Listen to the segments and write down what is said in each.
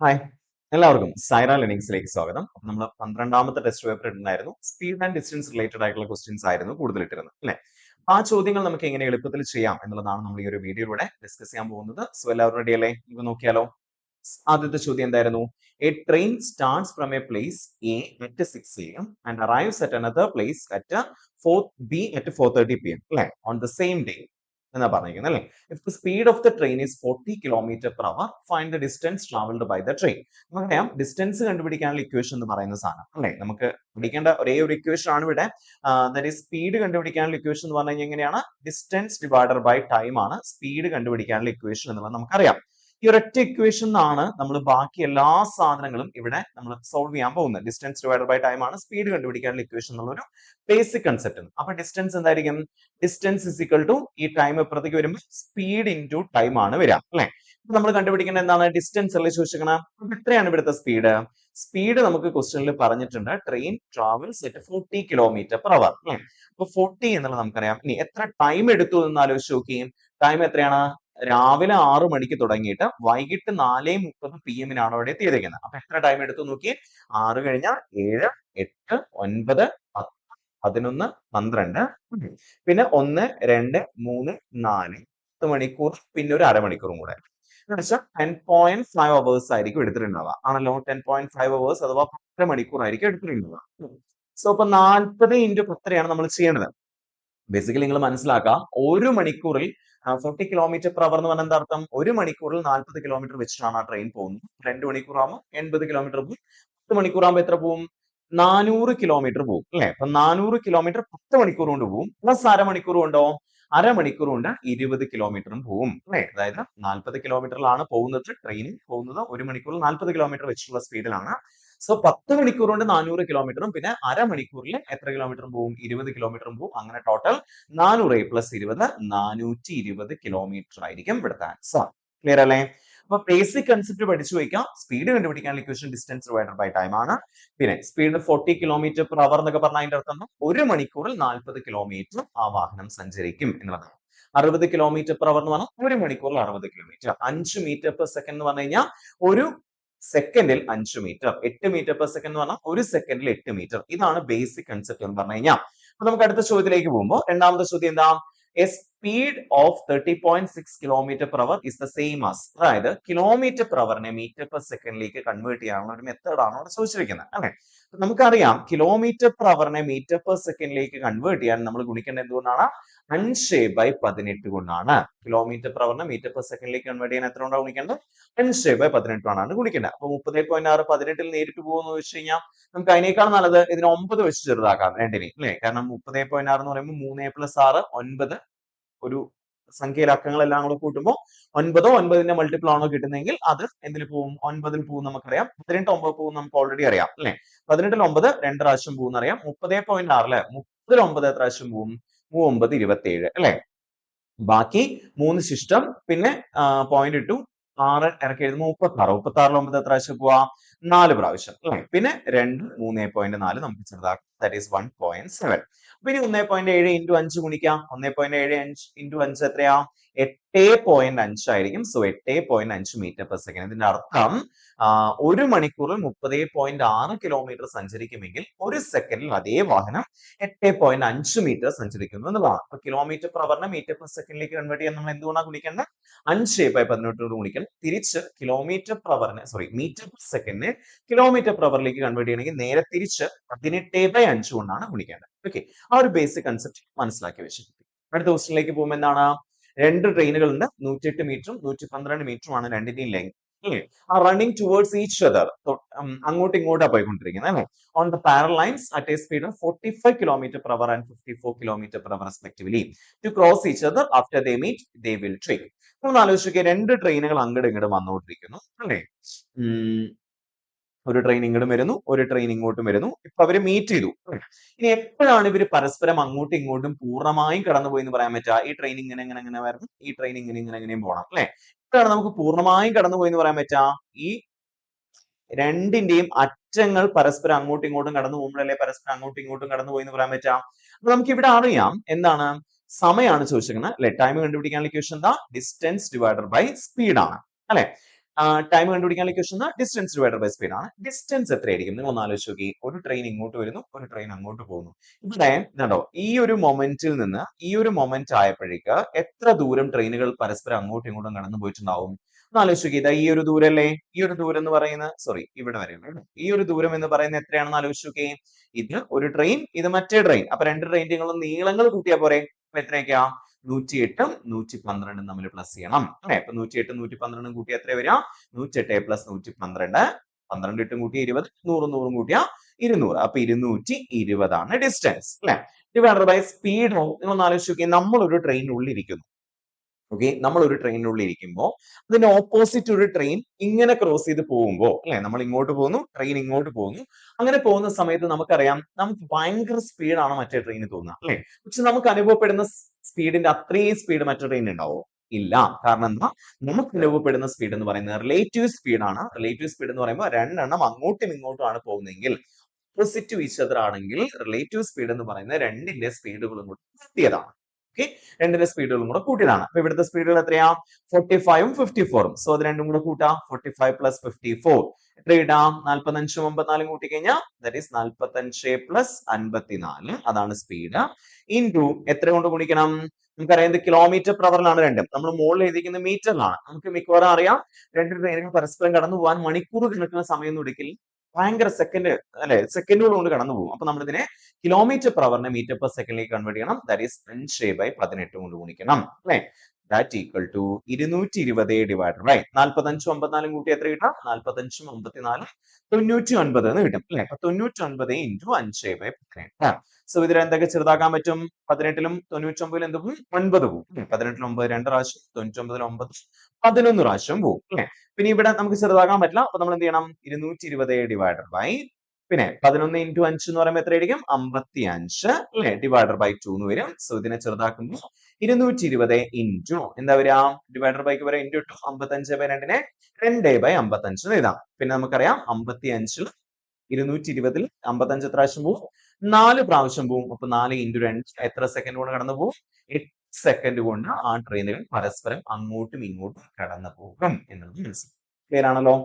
Hi, എല്ലാവർക്കും സൈറ ലിനിക്സിലേക്ക് സ്വാഗതം. അപ്പൊ നമ്മൾ 12ാമത്തെ ടെസ്റ്റ് പേപ്പർ ഇട്ടുണ്ടായിരുന്നു. സ്പീഡ് ആൻഡ് ഡിസ്റ്റൻസ് റിലേറ്റഡ് ആയിട്ടുള്ള ക്വസ്റ്റ്യൻസ് ആയിരുന്നു കൂടുതൽ ഇട്ടിരുന്നത് അല്ലെ? ആ ചോദ്യങ്ങൾ നമുക്ക് എങ്ങനെ എളുപ്പത്തിൽ ചെയ്യാം എന്നുള്ളതാണ് നമ്മൾ ഈ ഒരു വീഡിയോയിലൂടെ ഡിസ്കസ് ചെയ്യാൻ പോകുന്നത്. സോ എല്ലാവരും റെഡി അല്ലേ? നമുക്ക് നോക്കിയാലോ. ആദ്യത്തെ ചോദ്യം എന്തായിരുന്നു? A train starts from a place A at 6 AM and arrives at another place at 4 B at 4:30 PM അല്ലെ? ഓൺ ദ സെയിം ഡേ എന്നാ പറഞ്ഞിരിക്കുന്നത് അല്ലെ? If the speed of the train is 40 km/h, find the distance travelled by the train. നമുക്കറിയാം distance കണ്ടുപിടിക്കാനുള്ള equation എന്ന് പറയുന്ന സാധനം അല്ലെ? നമുക്ക് പഠിക്കേണ്ട ഒരേ ഒരു ഇക്വേഷൻ ആണ് ഇവിടെ. ദാറ്റ് ഈസ് സ്പീഡ് കണ്ടുപിടിക്കാനുള്ള ഇക്വേഷൻ എന്ന് പറഞ്ഞു കഴിഞ്ഞാൽ എങ്ങനെയാണ്? ഡിസ്റ്റൻസ് ഡിവൈഡഡ് ബൈ ടൈം ആണ് സ്പീഡ് കണ്ടുപിടിക്കാനുള്ള ഇക്വേഷൻ എന്നുള്ളത് നമുക്കറിയാം. ഈ ഒരൊറ്റ ഇക്വേഷൻ ആണ് നമ്മൾ ബാക്കി എല്ലാ സാധനങ്ങളും ഇവിടെ നമ്മൾ സോൾവ് ചെയ്യാൻ പോകുന്നത്. ഡിസ്റ്റൻസ് ഡിവൈഡഡ് ബൈ ടൈം ആണ് സ്പീഡ് കണ്ടുപിടിക്കാനുള്ള ഇക്വേഷൻ എന്നുള്ള ഒരു ബേസിക് കൺസെപ്റ്റ്. അപ്പൊ ഡിസ്റ്റൻസ് എന്തായിരിക്കും? ഡിസ്റ്റൻസ് ഇസ് ഈക്വൽ ടു ഈ ടൈം എപ്പുറത്തേക്ക് വരുമ്പോൾ സ്പീഡ് ഇൻറ്റു ടൈം ആണ് വരിക അല്ലെ? അപ്പൊ നമ്മൾ കണ്ടുപിടിക്കേണ്ടത് എന്താണ്? ഡിസ്റ്റൻസ് അല്ലേ ചോദിച്ചിരിക്കണം. അപ്പൊ എത്രയാണ് ഇവിടുത്തെ സ്പീഡ്? സ്പീഡ് നമുക്ക് ക്വസ്റ്റ്യനിൽ പറഞ്ഞിട്ടുണ്ട് ട്രെയിൻ ട്രാവൽസ് അറ്റ് 40 km/h അല്ലെ? അപ്പൊ 40 എന്നുള്ളത് നമുക്കറിയാം. ഇനി എത്ര ടൈം എടുത്തു എന്ന് ആലോചിച്ച് നോക്കിയും. ടൈം എത്രയാണ്? രാവിലെ 6 മണിക്ക് തുടങ്ങിയിട്ട് വൈകിട്ട് 4:30 PM അവിടെ എത്തിയിരിക്കുന്നത്. അപ്പൊ എത്ര ടൈം എടുത്തു നോക്കി? 6 കഴിഞ്ഞാൽ 7, 8, 9, 10, 11, 12, പിന്നെ 1, 2, 3, 4 10 മണിക്കൂർ, പിന്നെ ഒരു അരമണിക്കൂറും കൂടെ. എന്ന് വെച്ചാൽ 10.5 അവേഴ്സ് ആയിരിക്കും എടുത്തിട്ടുണ്ടാവുക. ആണല്ലോ? 10.5 അവേഴ്സ് അഥവാ 10 മണിക്കൂർ ആയിരിക്കും എടുത്തിട്ടുണ്ടാവുക. സോ അപ്പൊ 40 × 10 നമ്മൾ ചെയ്യേണ്ടത്. ബേസിക്കലി നിങ്ങൾ മനസ്സിലാക്കുക, ഒരു മണിക്കൂറിൽ 40 km/h എന്ന് പറഞ്ഞാൽ എന്താ അർത്ഥം? ഒരു മണിക്കൂറിൽ 40 കിലോമീറ്റർ വെച്ചിട്ടാണ് ആ ട്രെയിൻ പോകുന്നത്. 2 മണിക്കൂറാകുമ്പോൾ 80 കിലോമീറ്റർ പോകും. 10 മണിക്കൂറാകുമ്പോൾ എത്ര പോകും? 400 കിലോമീറ്റർ പോകും അല്ലെ? അപ്പൊ 400 കിലോമീറ്റർ 10 മണിക്കൂർ കൊണ്ട് പോകും. പ്ലസ് അരമണിക്കൂർ കൊണ്ടോ? അരമണിക്കൂർ കൊണ്ട് 20 കിലോമീറ്ററും പോകും അല്ലെ? അതായത് 40 കിലോമീറ്ററിലാണ് പോകുന്നത് ട്രെയിൻ പോകുന്നത്. ഒരു മണിക്കൂറിൽ 40 കിലോമീറ്റർ വെച്ചിട്ടുള്ള സ്പീഡിലാണ്. സോ 10 മണിക്കൂർ കൊണ്ട് 400 കിലോമീറ്ററും പിന്നെ അരമണിക്കൂറിൽ എത്ര കിലോമീറ്ററും പോകും? 20 കിലോമീറ്ററും പോകും. അങ്ങനെ ടോട്ടൽ 400 + 20 420 കിലോമീറ്റർ ആയിരിക്കും ഇവിടുത്തെ ആൻസർ. ക്ലിയർ അല്ലേ? അപ്പൊ ബേസിക് കൺസെപ്റ്റ് പഠിച്ചു വയ്ക്കാം. സ്പീഡ് കണ്ടുപിടിക്കാനുള്ള equation distance divided by time ആണ്. പിന്നെ സ്പീഡ് 40 km/h എന്നൊക്കെ പറഞ്ഞാൽ അതിന്റെ അർത്ഥം ഒരു മണിക്കൂറിൽ 40 കിലോമീറ്റർ ആ വാഹനം സഞ്ചരിക്കും എന്നുള്ളതാണ്. 60 km/h എന്ന് പറഞ്ഞാൽ ഒരു മണിക്കൂറിൽ 60 കിലോമീറ്റർ. 5 m/s എന്ന് പറഞ്ഞു കഴിഞ്ഞാൽ ഒരു സെക്കൻഡിൽ 5 മീറ്റർ. 8 m/s എന്ന് പറഞ്ഞാൽ ഒരു സെക്കൻഡിൽ 8 മീറ്റർ. ഇതാണ് ബേസിക് കൺസെപ്റ്റ് എന്ന് പറഞ്ഞു കഴിഞ്ഞാൽ. അപ്പൊ നമുക്ക് അടുത്ത ചോദ്യത്തിലേക്ക് പോകുമ്പോൾ രണ്ടാമത്തെ ചോദ്യം എന്താ? A speed of 30.6 km/h is the same as, അതായത് km/h മീറ്റർ/സെക്കൻഡിലേക്ക് കൺവേർട്ട് ചെയ്യാനുള്ള ഒരു മെത്തേഡ് ആണ് അവിടെ ചോദിച്ചിരിക്കുന്നത് അല്ലെ? നമുക്കറിയാം km/h മീറ്റർ/സെക്കൻഡിലേക്ക് കൺവേർട്ട് ചെയ്യാൻ നമ്മൾ ഗുണിക്കേണ്ടത് എന്തുകൊണ്ടാണ്? 5/18 കൊണ്ടാണ്. km/h മീറ്റർ/സെക്കൻഡിലേക്ക് കൺവേർട്ട് ചെയ്യാൻ എത്ര കൊണ്ടാണ് ഗുണിക്കേണ്ടത്? 5/18 കൊണ്ടാണ് ഗുണിക്കേണ്ടത്. അപ്പൊ 30.6 18ൽ നേരിട്ട് പോകുമെന്ന് വെച്ച് കഴിഞ്ഞാൽ നമുക്ക് അതിനേക്കാൾ നല്ലത് ഇതിനെ 9 വെച്ച് ചെറുതാക്കാം രണ്ടിനെയും അല്ലെ? കാരണം 30.6 എന്ന് പറയുമ്പോൾ 3 + 6 9, ഒരു സംഖ്യയിലെ അക്കങ്ങളെല്ലാം കൂടെ കൂട്ടുമ്പോൾ 9 9ന്റെ മൾട്ടിപ്പിൾ ആണോ കിട്ടുന്നതെങ്കിൽ അത് എന്തിൽ പോവും? 9ൽ പോവും നമുക്കറിയാം. 18 9 പോവും നമുക്ക് ഓൾറെഡി അറിയാം അല്ലെ? 18ൽ 9 2 പ്രാവശ്യം പോകും അറിയാം. 30.6 അല്ലെ? 30ൽ 9 എത്ര പ്രാവശ്യം പോവും? 9 27 അല്ലെ? ബാക്കി 3 ശിഷ്ടം, പിന്നെ പോയിന്റ് ഇട്ടു 6 ഇറക്കി എഴുതുമ്പോൾ 36. 36ൽ 9 എത്ര പ്രാവശ്യം പോവാ? 4 പ്രാവശ്യം അല്ലെ? പിന്നെ 2 3.4 നമുക്ക് ചെറുതാക്കാം. That is 1.7. അപ്പൊ ഇനി 1.7 × 5 ഗുണിക്കാം. 1.75 × 5 എത്രയാ? 8.5 ആയിരിക്കും. So 8.5 metre second. ഇതിന്റെ അർത്ഥം ഒരു മണിക്കൂറിൽ 30.6 കിലോമീറ്റർ സഞ്ചരിക്കുമെങ്കിൽ ഒരു സെക്കൻഡിൽ അതേ വാഹനം 8.5 മീറ്റർ സഞ്ചരിക്കുന്നു എന്നുള്ളതാണ്. അപ്പൊ km/h മീറ്റർ/സെക്കൻഡിലേക്ക് കൺവേർട്ട് ചെയ്യാൻ നമ്മൾ എന്തുകൊണ്ടാണ് ഗുണിക്കേണ്ടത്? 5/18 ഗുണിക്കണം. തിരിച്ച് മീറ്റർ/സെക്കൻഡിനെ km/hലേക്ക് കൺവേർട്ട് ചെയ്യണമെങ്കിൽ നേരെ തിരിച്ച് 18/5 കൊണ്ടാണ് ഗുണിക്കേണ്ടത്. ഓക്കെ, ആ ഒരു ബേസിക് കൺസെപ്റ്റ് മനസ്സിലാക്കി വെച്ചിട്ടുണ്ട്. അടുത്ത ക്വസ്റ്റ്യനിലേക്ക് പോകുമ്പോൾ എന്താണ്? രണ്ട് ട്രെയിനുകളുണ്ട്. 108 മീറ്ററും 112 മീറ്ററുമാണ് രണ്ടിന്റെയും length. Running towards each other, അങ്ങോട്ടും ഇങ്ങോട്ടാ പോയിക്കൊണ്ടിരിക്കുന്നത് അല്ലെ? On the parallel lines at A speed of 45 km/h and 54 km/h respectively. To cross each other after they meet, they will trek. നമ്മൾ ആലോചിക്കുക, രണ്ട് ട്രെയിനുകൾ അങ്ങോട്ടും ഇങ്ങോട്ടും വന്നുകൊണ്ടിരിക്കുന്നു അല്ലെ? ഒരു ട്രെയിൻ ഇങ്ങോട്ടും വരുന്നു, ഒരു ട്രെയിൻ ഇങ്ങോട്ടും വരുന്നു. ഇപ്പൊ അവര് മീറ്റ് ചെയ്തു. ഇനി എപ്പോഴാണ് ഇവര് പരസ്പരം അങ്ങോട്ടും ഇങ്ങോട്ടും പൂർണ്ണമായും കടന്നുപോയി എന്ന് പറയാൻ പറ്റുക? ഈ ട്രെയിൻ ഇങ്ങനെ ഇങ്ങനെ ഇങ്ങനെ വരണം, ഈ ട്രെയിൻ ഇങ്ങനെ ഇങ്ങനെ ഇങ്ങനെയും പോകണം അല്ലെ? എപ്പോഴാണ് നമുക്ക് പൂർണ്ണമായും കടന്നുപോയി എന്ന് പറയാൻ പറ്റുക? ഈ രണ്ടിന്റെയും അറ്റങ്ങൾ പരസ്പരം അങ്ങോട്ടും ഇങ്ങോട്ടും കടന്നു പോകുമ്പോഴല്ലേ പരസ്പരം അങ്ങോട്ടും ഇങ്ങോട്ടും കടന്നുപോയി എന്ന് പറയാൻ പറ്റുക? അപ്പൊ നമുക്ക് ഇവിടെ അറിയാം എന്താണ്? സമയമാണ് ചോദിച്ചിരിക്കുന്നത് അല്ലെ? ടൈം കണ്ടുപിടിക്കാനുള്ള ഇക്വേഷൻ എന്താ? ഡിസ്റ്റൻസ് ഡിവൈഡഡ് ബൈ സ്പീഡ് ആണ് അല്ലെ? ടൈം കണ്ടുപിടിക്കാനുള്ള equation distance divided by speed ആണ്. ഡിസ്റ്റൻസ് എത്രയായിരിക്കും നിങ്ങൾ ഒന്ന് ആലോചിച്ച് നോക്കി. ഒരു ട്രെയിൻ ഇങ്ങോട്ട് വരുന്നു, ഒരു ട്രെയിൻ അങ്ങോട്ട് പോകുന്നു. ഇവിടെ കണ്ടോ ഈ ഒരു മൊമെന്റിൽ നിന്ന് ഈ ഒരു മൊമെന്റ് ആയപ്പോഴേക്ക് എത്ര ദൂരം ട്രെയിനുകൾ പരസ്പരം അങ്ങോട്ടും ഇങ്ങോട്ടും കടന്നു പോയിട്ടുണ്ടാവും? ഒന്ന് ആലോചിച്ച് നോക്കി. ഇതാ ഈ ഒരു ദൂരല്ലേ, ഈ ഒരു ദൂരം എന്ന് പറയുന്നത് സോറി ഇവിടെ വരെയാണ്. ഈ ഒരു ദൂരം എന്ന് പറയുന്നത് എത്രയാണെന്ന് ആലോചിച്ച് നോക്കി. ഇത് ഒരു ട്രെയിൻ, ഇത് മറ്റേ ട്രെയിൻ. അപ്പൊ രണ്ട് ട്രെയിനുകളും നീളങ്ങൾ കൂട്ടിയാൽ പോരെ. അപ്പൊ എത്രയൊക്കെയാ? 108ഉം 112ഉം തമ്മിൽ പ്ലസ് ചെയ്യണം അല്ലെ. അപ്പൊ 108ഉം 112ഉം കൂട്ടി എത്ര വരിക? 108 പ്ലസ് 112, 12 8 കൂട്ടി 20, 100 100 കൂട്ടിയ 200. അപ്പൊ 220 ആണ് ഡിസ്റ്റൻസ് അല്ലെ. Divided by speed. നിങ്ങൾ ഒന്ന് ആലോചിച്ച് നോക്കി. നമ്മൾ ഒരു ട്രെയിനിനുള്ളിൽ ഇരിക്കുന്നു. ഓക്കെ, നമ്മൾ ഒരു ട്രെയിനിനുള്ളിൽ ഇരിക്കുമ്പോൾ അതിന്റെ ഓപ്പോസിറ്റ് ഒരു ട്രെയിൻ ഇങ്ങനെ ക്രോസ് ചെയ്ത് പോകുമ്പോൾ അല്ലെ, നമ്മൾ ഇങ്ങോട്ട് പോകുന്നു, ട്രെയിൻ ഇങ്ങോട്ട് പോകുന്നു. അങ്ങനെ പോകുന്ന സമയത്ത് നമുക്കറിയാം നമുക്ക് ഭയങ്കര സ്പീഡാണ് മറ്റേ ട്രെയിന് തോന്നുക അല്ലെ. പക്ഷെ നമുക്ക് അനുഭവപ്പെടുന്ന സ്പീഡിന്റെ അത്രയും സ്പീഡ് മറ്റേ ട്രെയിൻ ഉണ്ടാവോ? ഇല്ല. കാരണം എന്താ? നമുക്ക് അനുഭവപ്പെടുന്ന സ്പീഡ് എന്ന് പറയുന്നത് റിലേറ്റീവ് സ്പീഡാണ്. റിലേറ്റീവ് സ്പീഡ് എന്ന് പറയുമ്പോൾ രണ്ടെണ്ണം അങ്ങോട്ടും ഇങ്ങോട്ടും ആണ് പോകുന്നതെങ്കിൽ, ഓപ്പോസിറ്റ് ഈച്ച് അതർ ആണെങ്കിൽ റിലേറ്റീവ് സ്പീഡ് എന്ന് പറയുന്നത് രണ്ടിന്റെ സ്പീഡുകളും കൂടി കൂട്ടിയതാണ്. ഓക്കെ, രണ്ടിന്റെ സ്പീഡുകളും കൂടെ കൂട്ടിയതാണ്. അപ്പൊ ഇവിടുത്തെ സ്പീഡുകൾ എത്രയാ? 45ഉം 54ഉം. സോ അത് രണ്ടും കൂടെ കൂട്ടാം. 45 പ്ലസ് 54 എത്ര കിട്ടാം? 45ഉം 54ഉം കൂട്ടിക്കഴിഞ്ഞാൽ ദാറ്റ് ഈസ് 45 പ്ലസ് 54. അതാണ് സ്പീഡ്. ഇൻടു എത്ര കൊണ്ട് ഗുണിക്കണം? നമുക്കറിയാം ഇത് കിലോമീറ്റർ per hour രണ്ടും. നമ്മൾ മുകളിൽ എഴുതിയിരിക്കുന്ന മീറ്ററിലാണ്. നമുക്ക് മിക്കവാറും അറിയാം രണ്ട് ട്രെയിനുകൾ പരസ്പരം കടന്നു പോകാൻ മണിക്കൂർ കണക്കിന് സമയം എടുക്കില്ല. ഭയങ്കര സെക്കൻഡ് അല്ലെ, സെക്കൻഡുകൾ കൊണ്ട് കടന്നു പോകും. അപ്പൊ നമ്മൾ ഇതിനെ kilometre per hour metre per സെക്കൻഡിലേക്ക് കൺവേർട്ട് ചെയ്യണം. ദാറ്റ് ഈസ് 5/18 കൊണ്ട് ഗുണിക്കണം അല്ലെ. That equal to 220 divided by 45ഉം 54ഉം കൂട്ടി എത്ര കിട്ടാം? 45ഉം 54 99 എന്ന് കിട്ടും അല്ലെ. അപ്പൊ 99 ഇൻറ്റു 5/18. സോ ഇതിൽ എന്തൊക്കെ ചെറുതാക്കാൻ പറ്റും? 18ലും 99ലും എന്ത് പോകും? 9 പോകും. 18ൽ 9 2 പ്രാവശ്യം, 99ൽ 9 11 പ്രാവശ്യം പോകും അല്ലെ. പിന്നെ ഇവിടെ നമുക്ക് ചെറുതാക്കാൻ പറ്റില്ല. അപ്പൊ നമ്മൾ എന്ത് ചെയ്യണം? 220 ഡിവൈഡഡ് ബൈ പിന്നെ 11 ഇൻറ്റു 5 എന്ന് പറയുമ്പോൾ എത്രയായിരിക്കും? 55 അല്ലെ, ഡിവൈഡഡ് ബൈ 2 എന്ന് വരും. സോ ഇതിനെ ചെറുതാക്കുമ്പോൾ 220 ഇൻറ്റു എന്താ വരിക? ഡിവൈഡർ ബൈക്ക് വരെ ഇൻറ്റു 55/2നെ 2/55 എന്ന് എഴുതാം. പിന്നെ നമുക്കറിയാം 55 220 55 എത്ര പ്രാവശ്യം പോവും? 4 പ്രാവശ്യം പോവും. അപ്പൊ 4 ഇൻറ്റു 2 എത്ര സെക്കൻഡ് കൊണ്ട് കടന്നു പോകും? 8 സെക്കൻഡ് കൊണ്ട് ആ ട്രെയിനുകൾ പരസ്പരം അങ്ങോട്ടും ഇങ്ങോട്ടും കടന്നു പോകും എന്നുള്ളത് മനസ്സിലാവും. ക്ലിയർ ആണല്ലോ?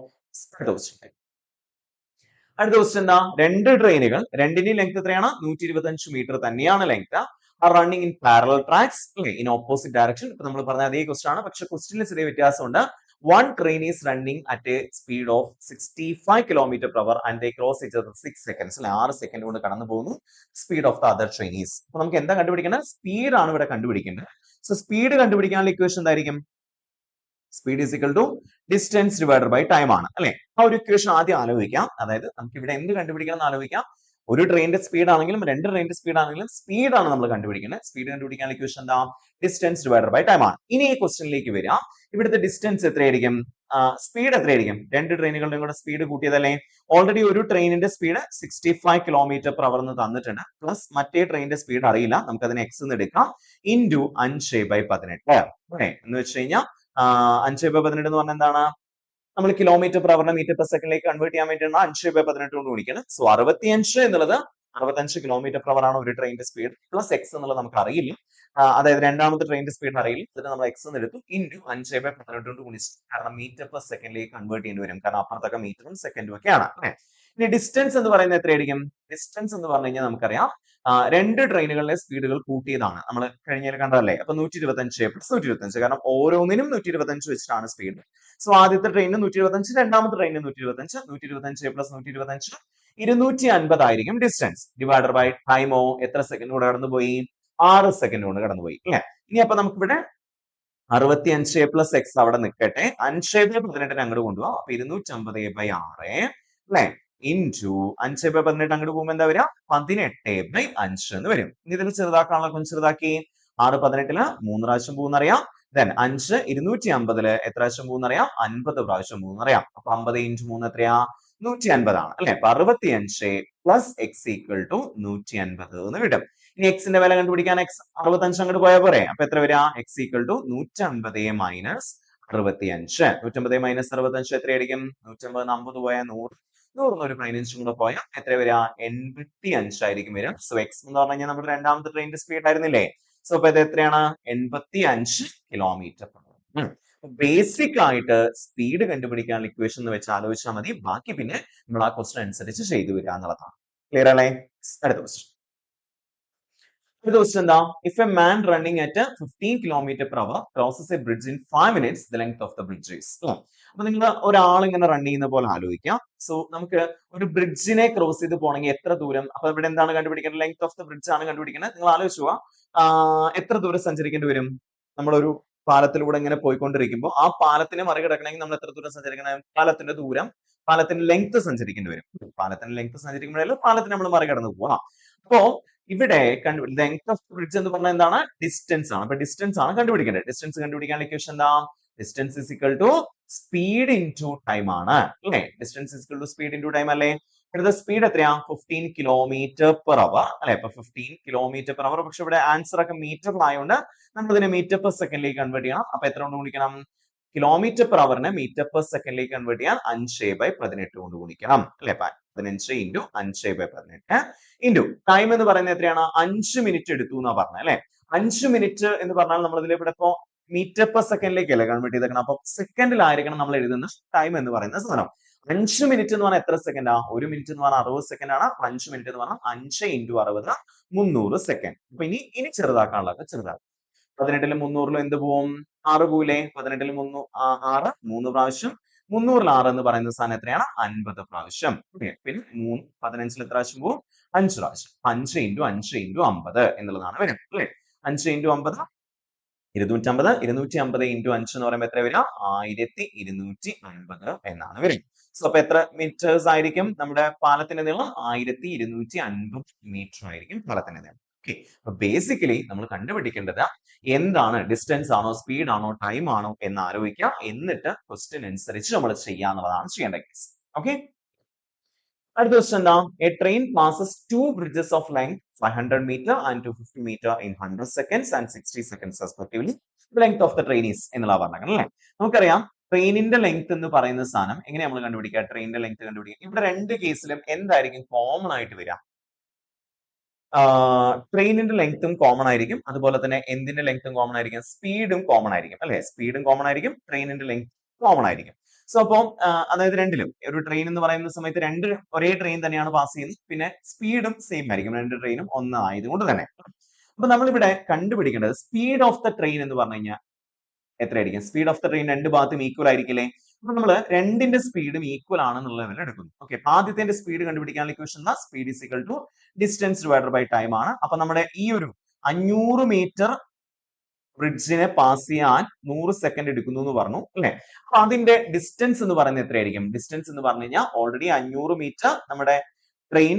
അടുത്ത ക്വസ്റ്റ്യൻ എന്താ? രണ്ട് ട്രെയിനുകൾ, രണ്ടിന്റെയും ലെങ്ത് എത്രയാണ്? 125 മീറ്റർ തന്നെയാണ് length. Are running in parallel tracks in opposite direction. ഇപ്പൊ നമ്മൾ പറഞ്ഞ അതേ ക്വസ്റ്റ്യൻ ആണ്, പക്ഷെ ക്വസ്റ്റ്യനിൽ ചെറിയ വ്യത്യാസമുണ്ട്. One train is running at a speed of 65 km per hour and they cross each other 6 seconds. 6 second കൊണ്ട് കടന്നു പോകുന്നു. Speed of the other train is. അപ്പൊ നമുക്ക് എന്താ കണ്ടുപിടിക്കേണ്ടത്? സ്പീഡ് ആണ് ഇവിടെ കണ്ടുപിടിക്കേണ്ടത്. സോ സ്പീഡ് കണ്ടുപിടിക്കാനുള്ള ഇക്വേഷൻ എന്തായിരിക്കും? Speed is equal to distance divided by time ആണ് അല്ലെ. ആ ഒരു ഇക്വേഷൻ ആദ്യം ആലോചിക്കാം. അതായത് നമുക്ക് ഇവിടെ എന്ത് കണ്ടുപിടിക്കണം എന്ന് ആലോചിക്കാം. ഒരു ട്രെയിനിന്റെ സ്പീഡ് ആണെങ്കിലും രണ്ട് ട്രെയിനിന്റെ സ്പീഡ് ആണെങ്കിലും സ്പീഡാണ് നമ്മൾ കണ്ടുപിടിക്കുന്നത്. സ്പീഡ് കണ്ടുപിടിക്കാനുള്ള ഇക്വേഷൻ എന്താ? ഡിസ്റ്റൻസ് ഡിവൈഡഡ് ബൈ ടൈം ആണ്. ഇനി ഈ ക്വസ്റ്റ്യനിലേക്ക് വരാം. ഇവിടുത്തെ ഡിസ്റ്റൻസ് എത്രയായിരിക്കും? സ്പീഡ് എത്രയായിരിക്കും? രണ്ട് ട്രെയിനുകളുടെയും കൂടെ സ്പീഡ് കൂട്ടിയതല്ലേ? ഓൾറെഡി ഒരു ട്രെയിനിന്റെ സ്പീഡ് 65 km/h എന്ന് തന്നിട്ടുണ്ട്. പ്ലസ് മറ്റേ ട്രെയിനിന്റെ സ്പീഡ് അറിയില്ല, നമുക്ക് അതിനെ എക്സ് എന്ന് എടുക്കാം. ഇൻറ്റു 5/18 എന്ന് വെച്ച് കഴിഞ്ഞാൽ 5/18 എന്ന് പറഞ്ഞാൽ എന്താണ്? നമ്മൾ kilometre per hour metre per സെക്കൻഡിലേക്ക് കൺവേർട്ട് ചെയ്യാൻ വേണ്ടിയാണ് 5/18 കൊണ്ട് ഗുണിക്കുന്നത്. സോ 65 എന്നുള്ളത് 65 km per hour ആണ് ഒരു ട്രെയിനിന്റെ സ്പീഡ്. പ്ലസ് എക്സ് എന്നുള്ളത് നമുക്ക് അറിയില്ല, അതായത് രണ്ടാമത്തെ ട്രെയിനിന്റെ സ്പീഡ് അറിയില്ല. ഇതിന് നമ്മൾ എക്സ് എന്ന് എടുത്തു. ഇൻറ്റു 5/18 കൊണ്ട് ഗുണിച്ചു. കാരണം മീറ്റർ പെർ സെക്കൻഡിലേക്ക് കൺവേർട്ട് ചെയ്യേണ്ടി വരും. കാരണം അപ്പുറത്തൊക്കെ മീറ്ററും സെക്കൻഡും ഒക്കെയാണ്. ഇനി ഡിസ്റ്റൻസ് എന്ന് പറയുന്നത് എത്രയായിരിക്കും? ഡിസ്റ്റൻസ് എന്ന് പറഞ്ഞു കഴിഞ്ഞാൽ നമുക്കറിയാം രണ്ട് ട്രെയിനുകളിലെ സ്പീഡുകൾ കൂട്ടിയതാണ്. നമ്മൾ കഴിഞ്ഞാൽ കണ്ടതല്ലേ? അപ്പൊ 125 പ്ലസ് 125, കാരണം ഓരോന്നിനും 125 വെച്ചിട്ടാണ് സ്പീഡ്. സോ ആദ്യത്തെ ട്രെയിനിന് 125, രണ്ടാമത്തെ ട്രെയിനിന് 125. 125 പ്ലസ് 125 250 ആയിരിക്കും ഡിസ്റ്റൻസ്. ഡിവൈഡഡ് ബൈ ടൈമോ എത്ര സെക്കൻഡ് കൊണ്ട് കടന്നുപോയി? 6 സെക്കൻഡ് കൊണ്ട് കടന്നുപോയി അല്ലെ. ഇനി അപ്പൊ നമുക്കിവിടെ 65 പ്ലസ് എക്സ് അവിടെ നിൽക്കട്ടെ. 5/18 അങ്ങോട്ട് കൊണ്ടുപോകാം. അപ്പൊ 250/6 അല്ലെ ഇൻറ്റു 5/18 അങ്ങോട്ട് പോകുമ്പോൾ എന്താ വരിക? 18/5 എന്ന് വരും. ഇനി ഇതിൽ ചെറുതാക്കാനുള്ള కొంచెం ചെറുതാക്കി. 6 18 3 പ്രാവശ്യം പോകുന്നറിയാം. ദെൻ 5 250 എത്ര പ്രാവശ്യം പോകുന്നറിയാം? 50 പ്രാവശ്യം പോകുന്നറിയാം. അപ്പൊ 50 ഇൻറ്റു 3 എത്രയാ? 150 ആണ് അല്ലെ. അപ്പൊ 65 പ്ലസ് എക്സ് ഈക്വൽ ടു 150 എന്ന് കിട്ടും. ഇനി എക്സിന്റെ വില കണ്ടുപിടിക്കാൻ എക്സ് 65 അങ്ങോട്ട് പോയാൽ പോരെ. അപ്പൊ എത്ര വരിക? X equal to 150 minus 65. 150 minus 65 എത്രയായിരിക്കും? 150 50 പോയാൽ 100, 100 ഒരു 15 കൂടെ പോയാൽ എത്ര വരിക? 85 ആയിരിക്കും വരിക. സോ എക്സ് എന്ന് പറഞ്ഞു കഴിഞ്ഞാൽ നമ്മുടെ രണ്ടാമത്തെ ട്രെയിനിന്റെ സ്പീഡ് ആയിരുന്നില്ലേ? സോ അപ്പൊ ഇത് എത്രയാണ്? 85 km/h. ബേസിക് ആയിട്ട് സ്പീഡ് കണ്ടുപിടിക്കാനുള്ള ഇക്വേഷൻ എന്ന് വെച്ച് ആലോചിച്ചാൽ മതി. ബാക്കി പിന്നെ നമ്മൾ ആ ക്വസ്റ്റൻ അനുസരിച്ച് ചെയ്തു വരിക എന്നുള്ളതാണ്. ക്ലിയർ അല്ലേ? അടുത്ത ക്വസ്റ്റൻ. അടുത്ത ക്വസ്റ്റൻ എന്താ? If a man running at 15 km/h crosses a bridge in 5 minutes, the length of the bridge is. അപ്പൊ നിങ്ങൾ ഒരാൾ ഇങ്ങനെ റൺ ചെയ്യുന്ന പോലെ ആലോചിക്കാം. സോ നമുക്ക് ഒരു ബ്രിഡ്ജിനെ ക്രോസ് ചെയ്ത് പോകണമെങ്കിൽ എത്ര ദൂരം, അപ്പൊ ഇവിടെ എന്താണ് കണ്ടുപിടിക്കേണ്ടത്? ലെങ്ത് ഓഫ് ദ ബ്രിഡ്ജ് ആണ് കണ്ടുപിടിക്കുന്നത്. നിങ്ങൾ ആലോചിച്ചു എത്ര ദൂരം സഞ്ചരിക്കേണ്ടി വരും? നമ്മളൊരു പാലത്തിലൂടെ ഇങ്ങനെ പോയിക്കൊണ്ടിരിക്കുമ്പോൾ ആ പാലത്തിനെ മറികടക്കണമെങ്കിൽ നമ്മൾ എത്ര ദൂരം സഞ്ചരിക്കണം? പാലത്തിന്റെ ദൂരം, പാലത്തിന്റെ ലെങ്ത് സഞ്ചരിക്കേണ്ടി വരും. പാലത്തിന്റെ ലെങ്ത് സഞ്ചരിക്കുമ്പോഴല്ലോ പാലത്തിന് നമ്മൾ മറികടന്ന് പോവാം. അപ്പോ ഇവിടെ ലെങ്ത് ഓഫ് ബ്രിഡ്ജ് എന്ന് പറഞ്ഞാൽ എന്താണ്? ഡിസ്റ്റൻസ് ആണ്. അപ്പൊ ഡിസ്റ്റൻസ് ആണ് കണ്ടുപിടിക്കേണ്ടത്. ഡിസ്റ്റൻസ് കണ്ടുപിടിക്കാനുള്ള ഇക്വേഷൻ എന്താ? Distance is equal to speed into time ആണ് അല്ലേ? Distance is equal to speed into time അല്ലേ? ഇവിടുത്തെ സ്പീഡ് എത്രയാ? 15 km/h അല്ലെ? അപ്പൊ 15 km/h. പക്ഷെ ഇവിടെ ആൻസർ ഒക്കെ മീറ്ററിലായതുകൊണ്ട് നമ്മൾ ഇതിനെ മീറ്റർ പെർ സെക്കൻഡിലേക്ക് കൺവേർട്ട് ചെയ്യണം. അപ്പൊ എത്ര കൊണ്ട് ഗുണിക്കണം? km/h മീറ്റർ പെർ സെക്കൻഡിലേക്ക് കൺവേർട്ട് ചെയ്യാൻ 5/18 കൊണ്ട് ഗുണിക്കണം അല്ലെ? 15 ഇൻറ്റു 5/18 ഇൻറ്റു ടൈം എന്ന് പറയുന്നത് എത്രയാണ്? 5 മിനിറ്റ് എടുത്തു എന്നാ പറഞ്ഞത് അല്ലെ? 5 മിനിറ്റ് എന്ന് പറഞ്ഞാൽ നമ്മൾ ഇതിൽ ഇവിടെ ഇപ്പോ മീറ്റർ പെർ സെക്കൻഡിലേക്കല്ലേ കൺവേർട്ട് ചെയ്തേക്കണം. അപ്പൊ സെക്കൻഡിലായിരിക്കണം നമ്മൾ എഴുതുന്ന ടൈം എന്ന് പറയുന്ന സാധനം. 5 മിനിറ്റ് എന്ന് പറഞ്ഞാൽ എത്ര സെക്കൻഡാ? 1 മിനിറ്റ് എന്ന് പറഞ്ഞാൽ 60 സെക്കൻഡ് ആണ്. 5 മിനിറ്റ് എന്ന് പറഞ്ഞാൽ 5 ഇൻറ്റു 60 300 സെക്കൻഡ്. അപ്പൊ ഇനി ചെറുതാക്കാനുള്ളത് ചെറുതാക്കും. 18ലും 300ലും എന്ത് പോവും? 6 പോവില്ലേ? 18ൽ 6 3 പ്രാവശ്യം, 300ൽ 6 എന്ന് പറയുന്ന സാധനം എത്രയാണ്? 50 പ്രാവശ്യം. പിന്നെ 15ൽ എത്ര പ്രാവശ്യം പോവും? 5 പ്രാവശ്യം. 5 ഇൻറ്റു 5 ഇൻറ്റു 50 എന്നുള്ളതാണ് വരും അല്ലെ? 5 ഇൻറ്റു 50 250, 250 ഇൻറ്റു 5 എന്ന് പറയുമ്പോൾ എത്ര വരിക? 1250 എന്നാണ് വരിക. സോ അപ്പൊ എത്ര മീറ്റേഴ്സ് ആയിരിക്കും നമ്മുടെ പാലത്തിന്റെ നീളം? 1250 മീറ്റർ ആയിരിക്കും പാലത്തിന്റെ നീളം. ഓക്കെ, അപ്പൊ ബേസിക്കലി നമ്മൾ കണ്ടുപിടിക്കേണ്ടത് എന്താണ്? ഡിസ്റ്റൻസ് ആണോ, സ്പീഡ് ആണോ, ടൈം ആണോ എന്ന് ആലോചിക്കുക. എന്നിട്ട് ക്വസ്റ്റ്യൻ അനുസരിച്ച് നമ്മൾ ചെയ്യാന്നുള്ളതാണ് ചെയ്യേണ്ട കേസ്. ഓക്കെ, അടുത്ത ക്വസ്റ്റൻ എന്താ? A train passes 2 bridges of length 500 meter and 250 meter in 100 seconds and 60 seconds respectively. The length of the train is എന്നുള്ള പറഞ്ഞത് അല്ലേ? നമുക്കറിയാം ട്രെയിനിന്റെ ലെങ്ത് എന്ന് പറയുന്ന സാധനം എങ്ങനെ നമ്മൾ കണ്ടുപിടിക്കുക? ട്രെയിനിന്റെ ലെങ്ത് കണ്ടുപിടിക്കുക. ഇവിടെ രണ്ട് കേസിലും എന്തായിരിക്കും കോമൺ ആയിട്ട് വരിക? ട്രെയിനിന്റെ ലെങ്ത്തും കോമൺ ആയിരിക്കും, അതുപോലെ തന്നെ എന്തിന്റെ ലെങ്ത്തും കോമൺ ആയിരിക്കും? സ്പീഡും കോമൺ ആയിരിക്കും അല്ലെ? സ്പീഡും കോമൺ ആയിരിക്കും, ട്രെയിനിന്റെ ലെങ്ത് കോമൺ ആയിരിക്കും. സോ അപ്പം അതായത് രണ്ടിലും ഒരു ട്രെയിൻ എന്ന് പറയുന്ന സമയത്ത് രണ്ട് ഒരേ ട്രെയിൻ തന്നെയാണ് പാസ് ചെയ്യുന്നത്. പിന്നെ സ്പീഡും സെയിം ആയിരിക്കും, രണ്ട് ട്രെയിനും ഒന്ന് ആയതുകൊണ്ട് തന്നെ. അപ്പൊ നമ്മളിവിടെ കണ്ടുപിടിക്കേണ്ടത് സ്പീഡ് ഓഫ് ദ ട്രെയിൻ എന്ന് പറഞ്ഞു കഴിഞ്ഞാൽ എത്രയായിരിക്കും? സ്പീഡ് ഓഫ് ദ ട്രെയിൻ രണ്ട് ഭാഗത്തും ഈക്വൽ ആയിരിക്കില്ലേ? അപ്പൊ നമ്മൾ രണ്ടിന്റെ സ്പീഡും ഈക്വൽ ആണെന്നുള്ള ലെവൽ എടുക്കുന്നു. ഓക്കെ, ആദ്യത്തെ സ്പീഡ് കണ്ടുപിടിക്കാനുള്ള equation speed is equal to distance divided by time ആണ്. അപ്പൊ നമ്മുടെ ഈ ഒരു 500 മീറ്റർ ബ്രിഡ്ജിനെ പാസ് ചെയ്യാൻ 100 സെക്കൻഡ് എടുക്കുന്നു എന്ന് പറഞ്ഞു അല്ലെ? അപ്പൊ അതിന്റെ ഡിസ്റ്റൻസ് എന്ന് പറയുന്നത് എത്രയായിരിക്കും? ഡിസ്റ്റൻസ് എന്ന് പറഞ്ഞു കഴിഞ്ഞാൽ ഓൾറെഡി 500 മീറ്റർ നമ്മുടെ ട്രെയിൻ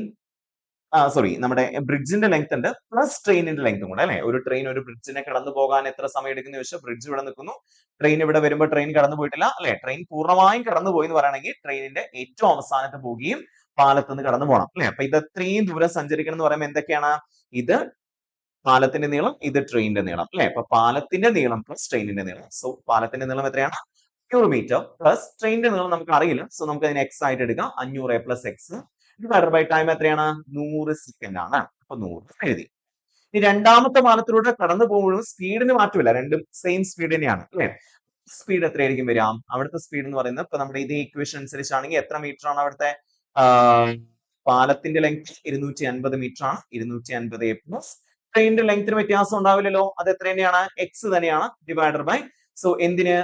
നമ്മുടെ ബ്രിഡ്ജിന്റെ ലെങ്ത് ഉണ്ട്, പ്ലസ് ട്രെയിനിന്റെ ലെങ്ത്തും കൂടെ അല്ലെ? ഒരു ട്രെയിൻ ഒരു ബ്രിഡ്ജിനെ കടന്നു പോകാൻ എത്ര സമയം എടുക്കുന്ന ചോദിച്ചാൽ ബ്രിഡ്ജ് ഇവിടെ നിൽക്കുന്നു, ട്രെയിൻ ഇവിടെ വരുമ്പോൾ ട്രെയിൻ കടന്നു പോയിട്ടില്ല അല്ലെ? ട്രെയിൻ പൂർണ്ണമായും കടന്നു പോയി എന്ന് പറയുകയാണെങ്കിൽ ട്രെയിനിന്റെ ഏറ്റവും അവസാനത്തെ പോവുകയും പാലത്ത് നിന്ന് കടന്നു പോകണം അല്ലെ? അപ്പൊ ഇത് അത്രയും ദൂരം സഞ്ചരിക്കണം എന്ന് പറയുമ്പോൾ എന്തൊക്കെയാണ്? ഇത് പാലത്തിന്റെ നീളം, ഇത് ട്രെയിനിന്റെ നീളം അല്ലെ? അപ്പൊ പാലത്തിന്റെ നീളം പ്ലസ് ട്രെയിനിന്റെ നീളം. സോ പാലത്തിന്റെ നീളം എത്രയാണ്? 500 മീറ്റർ പ്ലസ് ട്രെയിനിന്റെ നീളം നമുക്ക് അറിയില്ല. സോ നമുക്ക് അതിനെ എക്സ് ആയിട്ട് എടുക്കാം. 500 plus X divided by time എത്രയാണ്? 100 സെക്കൻഡ് ആണ്. അപ്പൊ 100 എഴുതി. ഈ രണ്ടാമത്തെ പാലത്തിലൂടെ കടന്നു പോകുമ്പോഴും സ്പീഡിന് മാറ്റമില്ല, രണ്ടും സെയിം സ്പീഡ് തന്നെയാണ് അല്ലെ? സ്പീഡ് എത്രയായിരിക്കും വരാം? അവിടുത്തെ സ്പീഡ് എന്ന് പറയുന്നത് ഇപ്പൊ നമ്മുടെ ഇതേ ഇക്വേഷൻ അനുസരിച്ചാണെങ്കിൽ എത്ര മീറ്റർ ആണ് അവിടുത്തെ പാലത്തിന്റെ ലെങ്ത്? 250 മീറ്റർ ആണ്. 250 പ്ലസ് ട്രെയിനിന്റെ ലെങ്ത്തിന് വ്യത്യാസം ഉണ്ടാവില്ലല്ലോ, അത് എത്ര തന്നെയാണ്? എക്സ് തന്നെയാണ് ഡിവൈഡഡ് ബൈ. സോ എന്തിന്?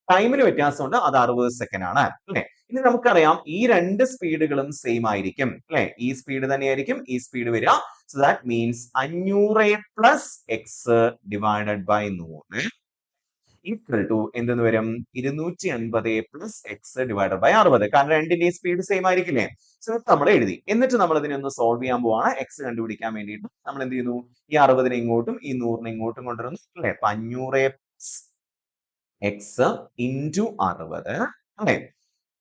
ടൈമിന് വ്യത്യാസമുണ്ട്, അത് 60 സെക്കൻഡ് ആണ് അല്ലെ? ഇനി നമുക്കറിയാം ഈ രണ്ട് സ്പീഡുകളും സെയിം ആയിരിക്കും അല്ലെ? ഈ സ്പീഡ് തന്നെയായിരിക്കും ഈ സ്പീഡ് വരിക. So that means 500 plus X divided by 100 equal to എന്തെന്ന് വരും? 250 പ്ലസ് എക്സ് ഡിവൈഡഡ് ബൈ 60. കാരണം രണ്ടിന്റെയും സ്പീഡ് സെയിം ആയിരിക്കില്ലേ? സോ നമ്മൾ എഴുതി. എന്നിട്ട് നമ്മൾ ഇതിനെ ഒന്ന് സോൾവ് ചെയ്യാൻ പോവാണ്. എക്സ് കണ്ടുപിടിക്കാൻ വേണ്ടിയിട്ട് നമ്മൾ എന്ത് ചെയ്യുന്നു? ഈ 60നെ ഇങ്ങോട്ടും ഈ 100നെ ഇങ്ങോട്ടും കൊണ്ടുവരുന്നു അല്ലെ? 500 എക്സ് ഇൻറ്റു 60 അല്ലെ?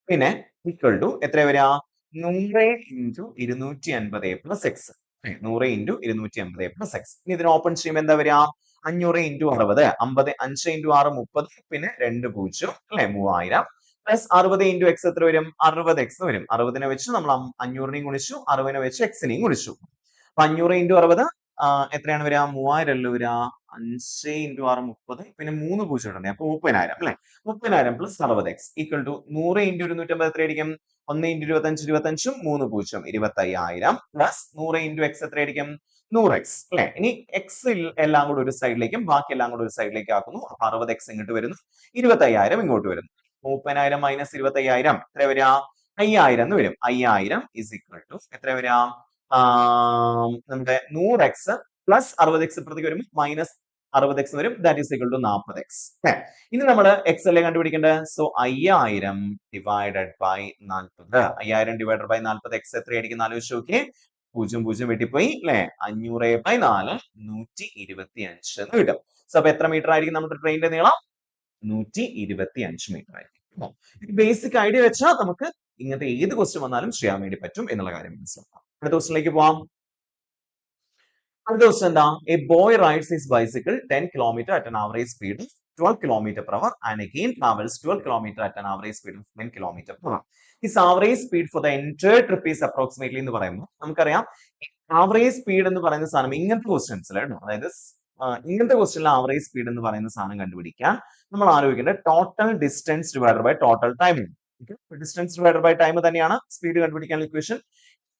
പിന്നെ ഈക്വൽ ടു എത്ര വരിക? 100 into 250 plus X. 100 into 250 plus X. ഇനി ഇതിന് ഓപ്പൺ ചെയ്യുമ്പോൾ എന്താ വരിക? 500 ഇൻറ്റു 60, 50, 5 ഇൻറ്റു 6 30, പിന്നെ 2 0 അല്ലെ? 3000 പ്ലസ് 60 ഇൻറ്റു എക്സ് എത്ര വരും? 60 എക്സ് വരും. 60നെ വെച്ച് നമ്മൾ 500നെയും ഗുണിച്ചു, 60നെ വെച്ച് എക്സിനെയും ഗുണിച്ചു. അപ്പൊ 500 ഇൻറ്റു 60 എത്രയാണ് വരിക? 3000 അല്ലേ വരിക? 5 ഇൻറ്റു 6 30, പിന്നെ 3 പൂജ്യം ഇടണേ, അപ്പൊ 30,000 അല്ലെ. 30,000 plus 60x equal to 100 into 250 എത്രയായിരിക്കും? 1 ഇൻറ്റു 25 25ഉം 3 പൂജ്യം 25,000 പ്ലസ് 100 ഇൻറ്റു എക്സ് എത്രയായിരിക്കും? 100x അല്ലെ. ഇനി എക്സ് എല്ലാം കൂടെ ഒരു സൈഡിലേക്കും ബാക്കി എല്ലാം കൂടെ ഒരു സൈഡിലേക്ക് ആക്കുന്നു. അപ്പൊ 60x ഇങ്ങോട്ട് വരുന്നു, 25,000 ഇങ്ങോട്ട് വരുന്നു. 30,000 മൈനസ് 25,000 എത്ര വരിക? 5,000 എന്ന് വരും. 5,000 ഇസ് ഈക്വൽ ടു എത്ര വരിക? നമ്മുടെ 100x പ്ലസ് 60x ഇപ്പുറത്തേക്ക് വരുമ്പോൾ മൈനസ് 60x വരും. That is equal to 40x. ഇനി നമ്മൾ എക്സ് അല്ലേ കണ്ടുപിടിക്കേണ്ടത്. So 5,000 divided by 40. 5,000 divided by 40 X എത്രയായിരിക്കും ആലോചിച്ച് നോക്കിയേ. 0 വെട്ടിപ്പോയി അല്ലെ. 500/4 125 എന്ന് കിട്ടും. സോ അപ്പൊ എത്ര മീറ്റർ ആയിരിക്കും നമ്മുടെ ട്രെയിനിന്റെ നീളം? 125 മീറ്റർ ആയിരിക്കും. ബേസിക് ഐഡിയ വെച്ചാൽ നമുക്ക് ഇങ്ങനത്തെ ഏത് ക്വസ്റ്റ്യൻ വന്നാലും ചെയ്യാൻ വേണ്ടി പറ്റും എന്നുള്ള കാര്യം മനസ്സിലാക്കാം. അടുത്ത ക്വസ്റ്റ്യനിലേക്ക് പോവാം. അടുത്ത ക്വസ്റ്റ്യൻ എന്താ? A boy rides his bicycle 10 kilometre at an average speed 12 kilometre per hour and again travels 12 kilometer at an average speed of 10 kilometer per hour. His average speed for the entire trip is approximately എന്ന് പറയുമ്പോൾ നമുക്കറിയാം average speed എന്ന് പറയുന്ന സാധനം ഇങ്ങനത്തെ ക്വസ്റ്റ്യൻസിൽ, അതായത് ഇങ്ങനത്തെ ക്വസ്റ്റ്യനിൽ ആവറേജ് സ്പീഡ് എന്ന് പറയുന്ന സാധനം കണ്ടുപിടിക്കാൻ നമ്മൾ ആലോചിക്കേണ്ടത് total distance divided by total time. Distance divided by time തന്നെയാണ് സ്പീഡ് കണ്ടുപിടിക്കാനുള്ള ഇക്വേഷൻ.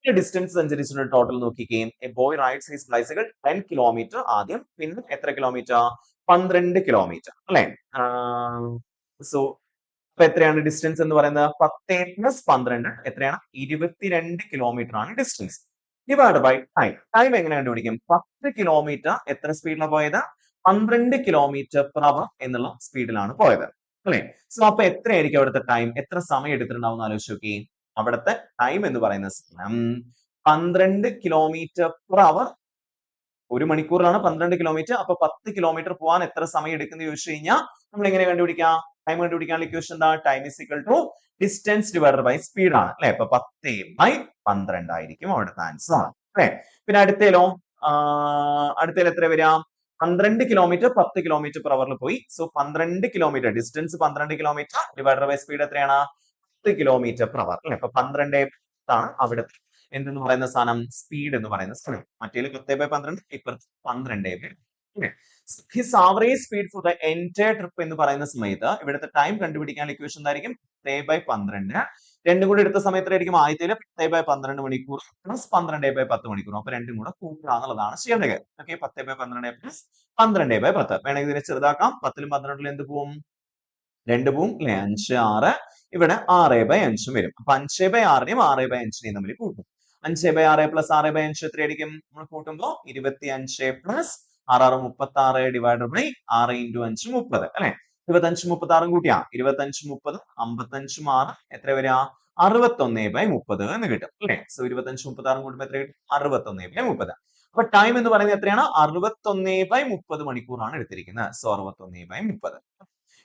ഡിസ്റ്റൻസ് സഞ്ചരിച്ചിട്ട് ടോട്ടൽ നോക്കിക്കുകയും a boy rides his bicycle 10 kilometre ആദ്യം, പിന്നെ എത്ര കിലോമീറ്റർ? 12 കിലോമീറ്റർ അല്ലെ. സോ അപ്പൊ എത്രയാണ് ഡിസ്റ്റൻസ് എന്ന് പറയുന്നത്? 10 പ്ലസ് 12 എത്രയാണ്? 22 കിലോമീറ്റർ ആണ് distance. Divide by time. Time എങ്ങനെ കണ്ടുപിടിക്കും? 10 കിലോമീറ്റർ എത്ര സ്പീഡിലാണ് പോയത്? 12 കിലോമീറ്റർ പെർ അവർ എന്നുള്ള സ്പീഡിലാണ് പോയത് അല്ലെ. സോ അപ്പൊ എത്രയായിരിക്കും അവിടുത്തെ ടൈം? എത്ര സമയം എടുത്തിട്ടുണ്ടാവും ആലോചിച്ച് നോക്കി. അവിടുത്തെ ടൈം എന്ന് പറയുന്ന സമയം 12 കിലോമീറ്റർ പെർ അവർ, ഒരു മണിക്കൂറിലാണ് 12 കിലോമീറ്റർ. അപ്പൊ 10 കിലോമീറ്റർ പോകാൻ എത്ര സമയം എടുക്കുന്നു ചോദിച്ചു കഴിഞ്ഞാൽ നമ്മൾ എങ്ങനെ കണ്ടുപിടിക്കാം? ടൈം കണ്ടുപിടിക്കാനുള്ള ഇക്വേഷൻ എന്താ? Time is equal to distance divided by speed ആണ് അല്ലെ. അപ്പൊ 10/12 ആയിരിക്കും അവിടുത്തെ ആൻസർ അല്ലെ. പിന്നെ അടുത്തേലോ, അടുത്തേൽ എത്ര വരാം? 12 കിലോമീറ്റർ 10 കിലോമീറ്റർ പെർ അവറിൽ പോയി. So 12 kilometre distance 12 kilometre divided by speed എത്രയാണ്? 10 കിലോമീറ്റർ പെർ അവർ അല്ലെ. അപ്പൊ 12 ആണ് അവിടുത്തെ എന്തെന്ന് പറയുന്ന സാധനം? സ്പീഡ് എന്ന് പറയുന്ന സാധനം. മറ്റേ 10/12, ഇപ്പുറത്ത് 12. His average speed for the entire trip എന്ന് പറയുന്ന സമയത്ത് ഇവിടുത്തെ ടൈം കണ്ടുപിടിക്കാനുള്ള ഇക്വേഷൻ എന്തായിരിക്കും? 10/12. രണ്ടും കൂടി എടുത്ത സമയത്തായിരിക്കും ആദ്യത്തേല് 10/12 മണിക്കൂർ പ്ലസ് 12/10 മണിക്കൂർ. അപ്പൊ രണ്ടും കൂടെ കൂട്ടുക എന്നുള്ളതാണ് ചെയ്യേണ്ടത്. Okay, 10/12 plus 12/10. വേണമെങ്കിൽ ഇതിനെ ചെറുതാക്കാം. 10ലും 12ലും എന്ത് പോവും? 2 പോവും അല്ലെ. 5 6, ഇവിടെ 6/5 വരും. അപ്പൊ 5/6നെയും 6/5നെയും തമ്മിൽ കൂട്ടും. 5/6 പ്ലസ് 6/5 എത്രയായിരിക്കും? നമ്മൾ കൂട്ടുമ്പോൾ 25 പ്ലസ് 6 36 ഡിവൈഡഡ് ബൈ 6 ഇൻറ്റു 5 30 അല്ലെ. 25 36 കൂട്ടിയാ 25 30 55 6 എത്ര വരിക? 61/30 എന്ന് കിട്ടും അല്ലെ. സോ 25 36 കൂട്ടുമ്പോൾ എത്ര കിട്ടും? 61/30. അപ്പൊ ടൈം എന്ന് പറയുന്നത് എത്രയാണ്? 61/30 മണിക്കൂറാണ് എടുത്തിരിക്കുന്നത്. സോ 61/30.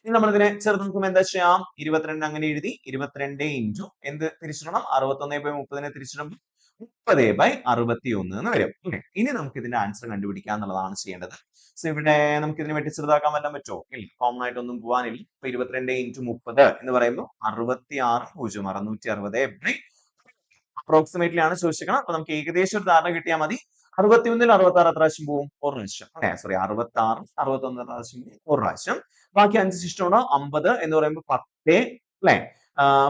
ഇനി നമ്മൾ ഇതിനെ ചെറുത് നോക്കുമ്പോൾ എന്താ ചെയ്യാം? 22 അങ്ങനെ എഴുതി. 22 ഇൻറ്റു എന്ത് തിരിച്ചിടണം? 61/30 തിരിച്ചിടുമ്പോൾ 30/61 എന്ന് വരും. ഇനി നമുക്ക് ഇതിന്റെ ആൻസർ കണ്ടുപിടിക്കുക എന്നുള്ളതാണ് ചെയ്യേണ്ടത്. സോ ഇവിടെ നമുക്ക് ഇതിനെ വെട്ടി ചെറുതാക്കാൻ വല്ലതും പറ്റുമോ? ഇല്ല, കോമൺ ആയിട്ടൊന്നും പോകാനില്ല. ഇപ്പൊ 22 ഇൻറ്റു 30 എന്ന് പറയുമ്പോൾ 66 അപ്രോക്സിമേറ്റ്ലി ആണ് ചോദിച്ചിരിക്കണം. അപ്പൊ നമുക്ക് ഏകദേശം ഒരു ധാരണ കിട്ടിയാൽ മതി. 61ൽ 66 എത്ര പ്രാവശ്യം പോവും? ഒരു പ്രാവശ്യം. സോറി, 66 61 പ്രാവശ്യം പോവും ഒരു പ്രാവശ്യം. ബാക്കി 5 ശിഷ്ടമുണ്ടോ? 50 എന്ന് പറയുമ്പോൾ 10 അല്ലെ.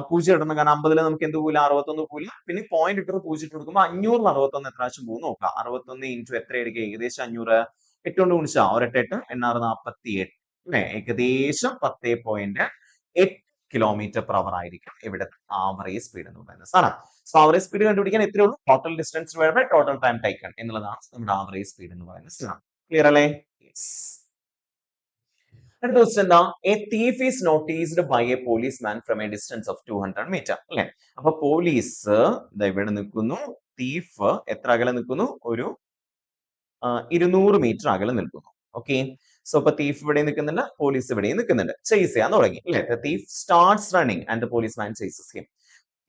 0 ഇടണം, കാരണം 50ൽ നമുക്ക് എന്ത് പോകില്ല? 61 പോകില്ല. പിന്നെ പോയിന്റ് ഇട്ട് 0 ഇട്ട് കൊടുക്കുമ്പോൾ 500ൽ 61 എത്ര പ്രാവശ്യം പോകും നോക്കാം. 61 ഇൻറ്റു എത്രയായിരിക്കും? ഏകദേശം 500. 8 കൊണ്ട് ഗുണിച്ചാ 1 8 8 48 അല്ലെ. ഏകദേശം 10.8 കിലോമീറ്റർ പെർ അവർ ആയിരിക്കും ഇവിടെ ആവറേജ് സ്പീഡ് എന്ന് പറയുന്നത് സാധനം. സോ ആവറേജ് സ്പീഡ് കണ്ടുപിടിക്കാൻ എത്രയേ ഉള്ളൂ? Total distance divided by total time taken എന്നുള്ളതാണ് നമ്മുടെ ആവറേജ് സ്പീഡ് എന്ന് പറയുന്നത് സാധനം. ക്ലിയർ അല്ലേ? അടുത്ത ക്വസ്റ്റ്യൻ എന്താ? A thief is noticed by a policeman from a distance of 200 metre അല്ലെ. അപ്പൊ പോലീസ് ഇവിടെ നിൽക്കുന്നു. തീഫ് എത്ര അകലെ നിൽക്കുന്നു? ഒരു 200 മീറ്റർ അകലെ നിൽക്കുന്നു. ഓക്കെ, സോ ഇപ്പൊ തീഫ് ഇവിടെ നിൽക്കുന്നുണ്ട്, പോലീസ് ഇവിടെ നിൽക്കുന്നുണ്ട്. ചേസ് ചെയ്യാൻ തുടങ്ങി അല്ലെ. Thief starts running and policeman chases him.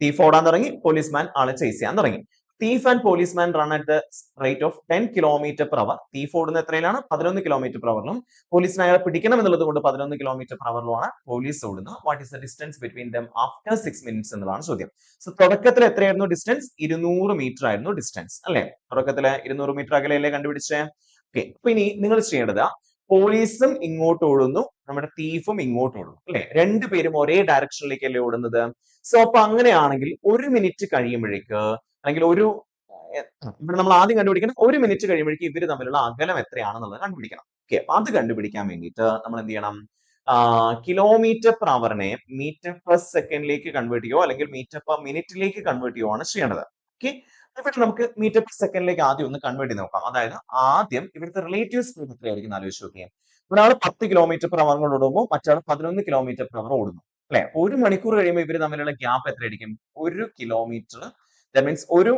Thief ഓടാൻ തുടങ്ങി, പോലീസ്മാൻ ആളെ ചേസ് ചെയ്യാൻ തുടങ്ങി. Thief and policeman run at the rate of 10 kilometre per our. Thief ഓടുന്ന എത്രയിലാണ്? 11 കിലോമീറ്റർ പെർ അവറിലും. പോലീസിനെ അയാളെ പിടിക്കണം എന്നുള്ളത് കൊണ്ട് 11 കിലോമീറ്റർ പെർ അവറിലുമാണ് പോലീസ് ഓടുന്നത്. What is the distance between them after 6 minutes എന്നതാണ് ചോദ്യം. സോ തുടക്കത്തിൽ എത്രയായിരുന്നു ഡിസ്റ്റൻസ്? 200 മീറ്റർ ആയിരുന്നു ഡിസ്റ്റൻസ് അല്ലെ. തുടക്കത്തില് 200 മീറ്റർ അകലെയല്ലേ കണ്ടുപിടിച്ചേ. ഓക്കെ, അപ്പൊ ഇനി നിങ്ങൾ ചെയ്യേണ്ടത് പോലീസും ഇങ്ങോട്ട് ഓടുന്നു, നമ്മുടെ തീഫും ഇങ്ങോട്ട് ഓടുന്നു അല്ലെ, രണ്ടുപേരും ഒരേ ഡയറക്ഷനിലേക്കല്ലേ ഓടുന്നത്. സോ അപ്പൊ അങ്ങനെയാണെങ്കിൽ ഒരു മിനിറ്റ് കഴിയുമ്പോഴേക്ക് അല്ലെങ്കിൽ ഇവിടെ നമ്മൾ ആദ്യം കണ്ടുപിടിക്കണം, ഒരു മിനിറ്റ് കഴിയുമ്പോഴേക്ക് ഇവര് തമ്മിലുള്ള അകലം എത്രയാണെന്നുള്ളത് കണ്ടുപിടിക്കണം. ഓക്കെ, അപ്പൊ അത് കണ്ടുപിടിക്കാൻ വേണ്ടിയിട്ട് നമ്മൾ എന്ത് ചെയ്യണം, കിലോമീറ്റർ പെർ അവറിനെ മീറ്റർ പെർ സെക്കൻഡിലേക്ക് കൺവേർട്ട് ചെയ്യുകയോ അല്ലെങ്കിൽ മീറ്റർ പെർ മിനിറ്റിലേക്ക് കൺവേർട്ട് ചെയ്യുകയോ ആണ് ചെയ്യേണ്ടത്. ഓക്കെ, ഇവിടെ നമുക്ക് മീറ്റർ പെർ സെക്കൻഡിലേക്ക് ആദ്യം ഒന്ന് കൺവേർട്ട് ചെയ്ത് നോക്കാം. അതായത് ആദ്യം ഇവിടുത്തെ റിലേറ്റീവ് സ്പീഡ് എത്രയായിരിക്കും ആലോചിച്ച് നോക്കിയാൽ, ഒരാൾ 10 കിലോമീറ്റർ പെർ അവർ കൊണ്ട് ഓടുമ്പോൾ മറ്റാൾ 11 കിലോമീറ്റർ പെർ അവർ ഓടുന്നു അല്ലെ. ഒരു മണിക്കൂർ കഴിയുമ്പോൾ ഇവര് തമ്മിലുള്ള ഗ്യാപ്പ് എത്രയായിരിക്കും, 1 കിലോമീറ്റർ. ദാറ്റ് മീൻസ് ഒരു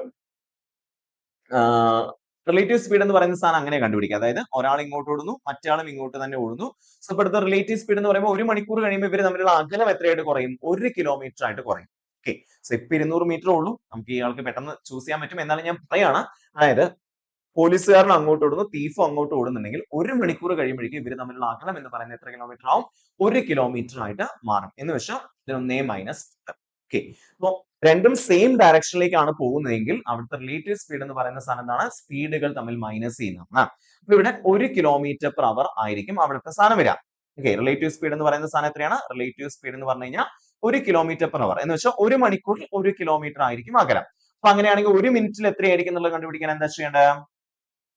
റിലേറ്റീവ് സ്പീഡ് എന്ന് പറയുന്ന സാധനം അങ്ങനെ കണ്ടുപിടിക്കുക. അതായത് ഒരാൾ ഇങ്ങോട്ട് ഓടുന്നു, മറ്റാളും ഇങ്ങോട്ട് തന്നെ ഓടുന്നു. സോ ഇവിടുത്തെ റിലേറ്റീവ് സ്പീഡ് എന്ന് പറയുമ്പോൾ ഒരു മണിക്കൂർ കഴിയുമ്പോൾ ഇവർ തമ്മിലുള്ള അകലം എത്രയായിട്ട് കുറയും, 1 കിലോമീറ്റർ ആയിട്ട് കുറയും. ഓക്കെ, സോ ഇപ്പൊ 200 മീറ്റർ ഉള്ളൂ, നമുക്ക് ഈ ആൾക്ക് പെട്ടെന്ന് ചൂസ് ചെയ്യാൻ പറ്റും. എന്നാലും ഞാൻ പറയാണ്, അതായത് പോലീസുകാരൻ അങ്ങോട്ട് ഓടുന്നു, തീഫും അങ്ങോട്ട് ഓടുന്നുണ്ടെങ്കിൽ ഒരു മണിക്കൂർ കഴിയുമ്പോഴേക്കും ഇവർ തമ്മിലുള്ള അകലം എന്ന് പറയുന്നത് എത്ര കിലോമീറ്റർ ആവും, 1 കിലോമീറ്റർ ആയിട്ട് മാറും. എന്ന് വെച്ചാൽ ഇതിനൊന്നേ മൈനസ്. ഓക്കെ, അപ്പൊ രണ്ടും സെയിം ഡയറക്ഷനിലേക്കാണ് പോകുന്നതെങ്കിൽ അവിടുത്തെ റിലേറ്റീവ് സ്പീഡ് എന്ന് പറയുന്ന സാധനം എന്താണ്, സ്പീഡുകൾ തമ്മിൽ മൈനസ് ചെയ്യുന്നതാണ്. അപ്പൊ ഇവിടെ 1 കിലോമീറ്റർ പെർ അവർ ആയിരിക്കും അവിടുത്തെ സാധനം വരിക. ഓക്കെ, റിലേറ്റീവ് സ്പീഡ് എന്ന് പറയുന്ന സാധനം എത്രയാണ്, റിലേറ്റീവ് സ്പീഡ് എന്ന് പറഞ്ഞു കഴിഞ്ഞാൽ 1 കിലോമീറ്റർ പെർ അവർ എന്ന് വെച്ചാൽ ഒരു മണിക്കൂറിൽ 1 കിലോമീറ്റർ ആയിരിക്കും അകലം. അപ്പൊ അങ്ങനെയാണെങ്കിൽ ഒരു മിനിറ്റിൽ എത്രയായിരിക്കും എന്നുള്ളത് കണ്ടുപിടിക്കാൻ എന്താ ചെയ്യേണ്ടത്,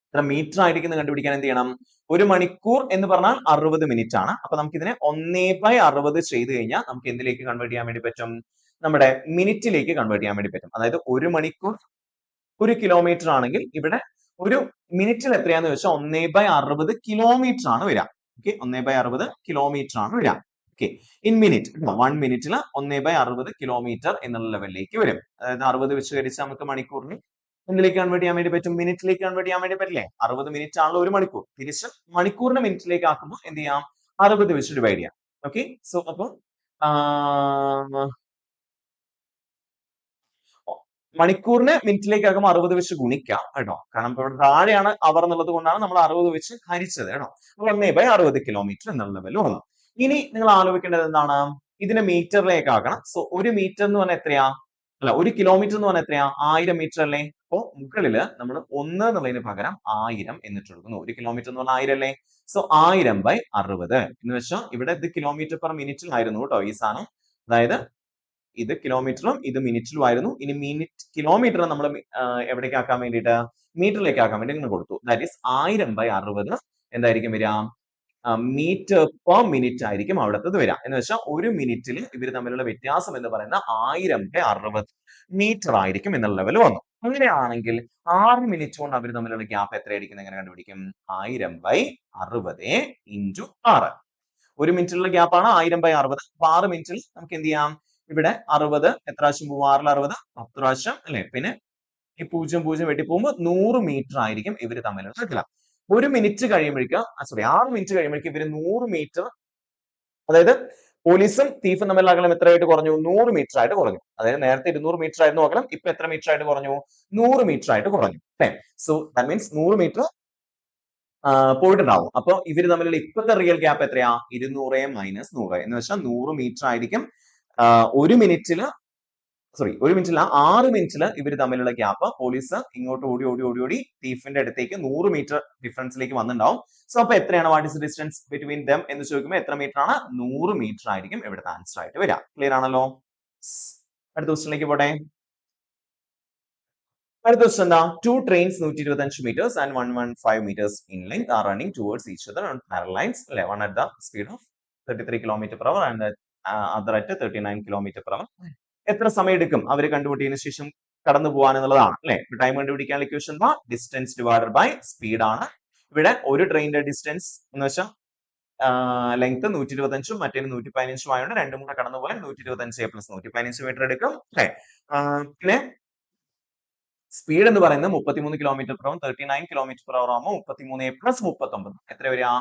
എത്ര മീറ്റർ ആയിരിക്കും കണ്ടുപിടിക്കാൻ എന്ത് ചെയ്യണം, ഒരു മണിക്കൂർ എന്ന് പറഞ്ഞാൽ 60 മിനിറ്റ് ആണ്. അപ്പൊ നമുക്ക് ഇതിനെ 1/60 ചെയ്ത് കഴിഞ്ഞാൽ നമുക്ക് എന്തിലേക്ക് കൺവേർട്ട് ചെയ്യാൻ വേണ്ടി പറ്റും, നമ്മുടെ മിനിറ്റിലേക്ക് കൺവേർട്ട് ചെയ്യാൻ വേണ്ടി പറ്റും. അതായത് ഒരു മണിക്കൂർ 1 കിലോമീറ്റർ ആണെങ്കിൽ ഇവിടെ ഒരു മിനിറ്റിൽ എത്രയാന്ന് വെച്ചാൽ 1/60 കിലോമീറ്റർ ആണ് വരിക. ഓക്കെ, 1/60 കിലോമീറ്റർ ആണ് വരിക. ഓക്കെ, ഇൻ മിനിറ്റ് 1 മിനിറ്റിൽ 1/60 കിലോമീറ്റർ എന്നുള്ള ലെവലിലേക്ക് വരും. അതായത് 60 വെച്ച് കഴിച്ചാൽ നമുക്ക് മണിക്കൂറിന് എന്തിലേക്ക് കൺവേർട്ട് ചെയ്യാൻ വേണ്ടി പറ്റും, മിനിറ്റിലേക്ക് കൺവേർട്ട് ചെയ്യാൻ വേണ്ടി പറ്റില്ലേ. 60 മിനിറ്റ് ആണല്ലോ ഒരു മണിക്കൂർ, തിരിച്ച് മണിക്കൂറിനെ മിനിറ്റിലേക്ക് ആക്കുമ്പോൾ എന്ത് ചെയ്യാം, 60 വെച്ച് ഡിവൈഡ് ചെയ്യാം. ഓക്കെ, സോ അപ്പൊ മണിക്കൂറിനെ മിനിറ്റിലേക്ക് ആകുമ്പോൾ 60 വെച്ച് ഗുണിക്കാം കേട്ടോ, കാരണം ഇവിടെ താഴെയാണ് അവർ എന്നുള്ളത് കൊണ്ടാണ് നമ്മൾ 60 വെച്ച് ഹരിച്ചത് കേട്ടോ. 1/60 കിലോമീറ്റർ എന്നുള്ള ലെവൽ വന്നു. ഇനി നിങ്ങൾ ആലോചിക്കേണ്ടത് എന്താണ്, ഇതിനെ മീറ്ററിലേക്ക് ആക്കണം. സോ ഒരു മീറ്റർ എന്ന് പറഞ്ഞാൽ എത്രയാ, അല്ല ഒരു കിലോമീറ്റർ എന്ന് പറഞ്ഞാൽ എത്രയാ, 1000 മീറ്റർ അല്ലേ. അപ്പോ മുകളില് നമ്മൾ 1 എന്നുള്ളതിന് പകരം 1000 എന്നിട്ട് എടുക്കുന്നു. 1 കിലോമീറ്റർ എന്ന് പറഞ്ഞാൽ 1000 അല്ലേ. സോ 1000/60 എന്ന് വെച്ചാൽ ഇവിടെ ഇത് കിലോമീറ്റർ പെർ മിനിറ്റിലായിരുന്നു കേട്ടോ ഈ സാധനം. അതായത് ഇത് കിലോമീറ്ററും ഇത് മിനിറ്റിലും ആയിരുന്നു. ഇനി മിനിറ്റ് കിലോമീറ്റർ നമ്മൾ എവിടേക്ക് ആക്കാൻ വേണ്ടിയിട്ട്, മീറ്ററിലേക്ക് ആക്കാൻ വേണ്ടി ഇങ്ങനെ കൊടുത്തു. ദാറ്റ് ഈസ് 1000/60 എന്തായിരിക്കും വരിക, മീറ്റർ പെർ മിനിറ്റ് ആയിരിക്കും അവിടുത്തത് വരിക. എന്ന് വെച്ചാൽ ഒരു മിനിറ്റിൽ ഇവർ തമ്മിലുള്ള വ്യത്യാസം എന്ന് പറയുന്ന 1000/60 മീറ്റർ ആയിരിക്കും എന്നുള്ള ലെവൽ വന്നു. അങ്ങനെയാണെങ്കിൽ 6 മിനിറ്റ് കൊണ്ട് അവർ തമ്മിലുള്ള ഗ്യാപ്പ് എത്രയായിരിക്കും എങ്ങനെ കണ്ടുപിടിക്കും, 1000/60 × 6. ഒരു മിനിറ്റിലുള്ള ഗ്യാപ്പ് ആണ് 1000/60. അപ്പൊ 6 മിനിറ്റിൽ നമുക്ക് എന്ത് ചെയ്യാം, ഇവിടെ 60 എത്ര പ്രാവശ്യം പോകും, 6ൽ 60 10 പ്രാവശ്യം അല്ലെ. പിന്നെ ഈ 0 വെട്ടി പോകുമ്പോൾ 100 മീറ്റർ ആയിരിക്കും ഇവര് തമ്മിലുള്ള അകലം. ഒരു മിനിറ്റ് കഴിയുമ്പോഴേക്ക്, സോറി 6 മിനിറ്റ് കഴിയുമ്പോഴേക്ക് ഇവര് 100 മീറ്റർ, അതായത് പോലീസും തീഫും തമ്മിലുള്ള അകലം എത്രയായിട്ട് കുറഞ്ഞു, 100 മീറ്റർ ആയിട്ട് കുറഞ്ഞു. അതായത് നേരത്തെ 200 മീറ്റർ ആയിരുന്നു അകലം, ഇപ്പൊ എത്ര മീറ്റർ ആയിട്ട് കുറഞ്ഞു, 100 മീറ്റർ ആയിട്ട് കുറഞ്ഞു. സോ ദാറ്റ് മീൻസ് 100 മീറ്റർ പോയിട്ടുണ്ടാവും. അപ്പൊ ഇവര് തമ്മിലുള്ള ഇപ്പോഴത്തെ റിയൽ ഗ്യാപ്പ് എത്രയാ, 200 - 100 എന്ന് വെച്ചാൽ 100 മീറ്റർ ആയിരിക്കും ഒരു മിനിറ്റില്, സോറി ഒരു മിനിറ്റില്ല 6 മിനിറ്റില് ഇവർ തമ്മിലുള്ള ഗ്യാപ്പ്. പോലീസ് ഇങ്ങോട്ട് ഓടി ഓടി ഓടി ഓടി തീഫിന്റെ അടുത്തേക്ക് 100 മീറ്റർ ഡിഫറൻസിലേക്ക് വന്നിട്ടുണ്ടാവും. സോ അപ്പൊ എത്രയാണ്, what is distance between them എന്ന് ചോദിക്കുമ്പോൾ എത്ര മീറ്റർ ആണ്, 100 മീറ്റർ ആയിരിക്കും ഇവിടുത്തെ ആൻസർ ആയിട്ട് വരിക. ക്ലിയർ ആണല്ലോ. അടുത്ത ക്വസ്റ്റിനിലേക്ക് പോട്ടെ. അടുത്ത ക്വസ്റ്റൻ എന്താ, 2 trains 125 meters and 115 meters in length are running towards each other on parallel lines. അല്ലെ, one at the speed of 33 km/h and other at 39 km/h. എത്ര സമയം എടുക്കും അവർ കണ്ടുപിടിച്ചതിന് ശേഷം കടന്നു പോകാൻ എന്നുള്ളതാണ് അല്ലെ. ടൈം കണ്ടുപിടിക്കാനുള്ള ഇക്വേഷൻ എന്താ, ഡിസ്റ്റൻസ് ഡിവൈഡഡ് ബൈ സ്പീഡ് ആണ്. ഇവിടെ ഒരു ട്രെയിനിന്റെ ഡിസ്റ്റൻസ് എന്ന് വെച്ചാൽ ലെങ്ത് 125 മറ്റേ 115 ആയതുകൊണ്ട് രണ്ടും കൂടെ കടന്നു പോകാൻ 125 + 115 മീറ്റർ എടുക്കും. പിന്നെ സ്പീഡ് എന്ന് പറയുന്നത് 33 km/h 39 km/h ആകുമ്പോൾ 33 + 39 എത്ര വരിക,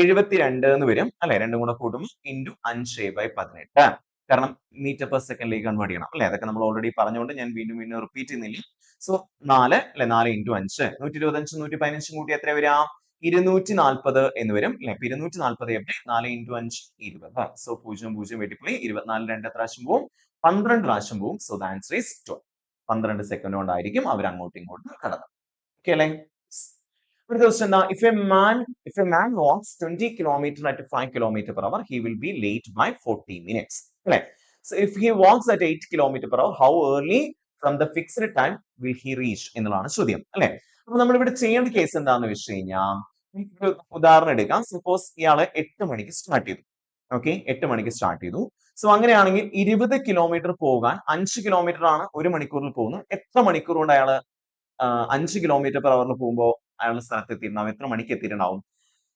72 എന്ന് വരും അല്ലെ. രണ്ടും കൂടെ കൂടുമ്പോൾ × 5/18, കാരണം മീറ്റർ പെർ സെക്കൻഡിലേക്ക് കൺവേർട്ട് ചെയ്യണം അല്ലെ. അതൊക്കെ നമ്മൾ ഓൾറെഡി പറഞ്ഞുകൊണ്ട് ഞാൻ വീണ്ടും റിപ്പീറ്റ് ചെയ്യുന്നില്ല. സോ 4 അല്ലെ, 4 × 5 125 115 കൂട്ടി എത്ര വരിക, 240 എന്ന് വരും അല്ലെ. 240 എവിടെ, 4 × 5 20. സോ 0 വെട്ടിപ്പോയി, 24 2 പ്രാവശ്യം പോവും, 12 പ്രാവശ്യം പോവും. So the answer is 12. 12 second കൊണ്ടായിരിക്കും അവർ അങ്ങോട്ടും ഇങ്ങോട്ടും കടന്നത്. ഓക്കെ അല്ലേ. അടുത്ത ക്വസ്റ്റ്യൻ എന്താ, if a man walks 20 kilometer at 5 kilometer per hour, he will be late by 40 minutes. അല്ലെ? So if he walks at 8 kilometer per hour, how early from the fixed time will he reach എന്നുള്ളതാണ് ചോദ്യം. അല്ലെ? അപ്പൊ നമ്മൾ ഇവിടെ ചെയ്യേണ്ട case എന്താന്ന് വെച്ച് കഴിഞ്ഞാൽ, ഉദാഹരണം എടുക്കാം. സപ്പോസ് ഇയാള് 8 മണിക്ക് സ്റ്റാർട്ട് ചെയ്തു. ഓക്കെ, 8 മണിക്ക് സ്റ്റാർട്ട് ചെയ്തു. സോ അങ്ങനെയാണെങ്കിൽ 20 കിലോമീറ്റർ പോകാൻ 5 കിലോമീറ്റർ ആണ് ഒരു മണിക്കൂറിൽ പോകുന്നത്. എത്ര മണിക്കൂർ കൊണ്ട് അയാള് 5 കിലോമീറ്റർ പെർ അവറിൽ പോകുമ്പോൾ അയാളുടെ സ്ഥലത്ത് എത്തിയിട്ടുണ്ടാവും? എത്ര മണിക്ക് എത്തിയിട്ടുണ്ടാവും?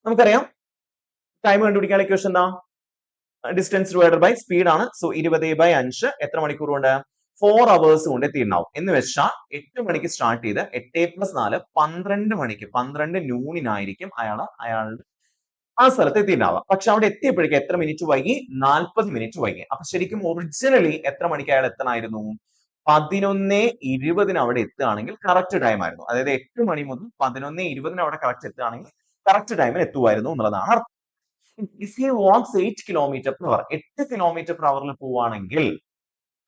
നമുക്കറിയാം ടൈം കണ്ടുപിടിക്കാനുള്ള ഇക്വേഷൻ എന്താ, ഡിസ്റ്റൻസ് ഡിവൈഡഡ് ബൈ സ്പീഡ് ആണ്. സോ 20/5 എത്ര മണിക്കൂർ കൊണ്ട്? 4 അവേഴ്സ് കൊണ്ട് എത്തിയിട്ടുണ്ടാവും. എന്ന് വെച്ചാൽ 8 മണിക്ക് സ്റ്റാർട്ട് ചെയ്ത് 8+4 12 മണിക്ക്, 12 നൂണിനായിരിക്കും അയാളുടെ ആ സ്ഥലത്ത് എത്തിയിട്ടുണ്ടാവുക. പക്ഷെ അവിടെ എത്തിയപ്പോഴേക്കും എത്ര മിനിറ്റ് വൈകി? 40 മിനിറ്റ് വൈകി. അപ്പൊ ശരിക്കും ഒറിജിനലി എത്ര മണിക്ക് അയാൾ എത്തണമായിരുന്നു? 11:20 അവിടെ എത്തുകയാണെങ്കിൽ കറക്റ്റ് ടൈം ആയിരുന്നു. അതായത് 8 മണി മുതൽ 11:20 അവിടെ കറക്റ്റ് എത്തുകയാണെങ്കിൽ കറക്റ്റ് ടൈമിൽ എത്തുമായിരുന്നു എന്നുള്ളതാണ് അർത്ഥം. If he walks 8 kilometre per hour, 8 kilometre per അവറിൽ പോവുകയാണെങ്കിൽ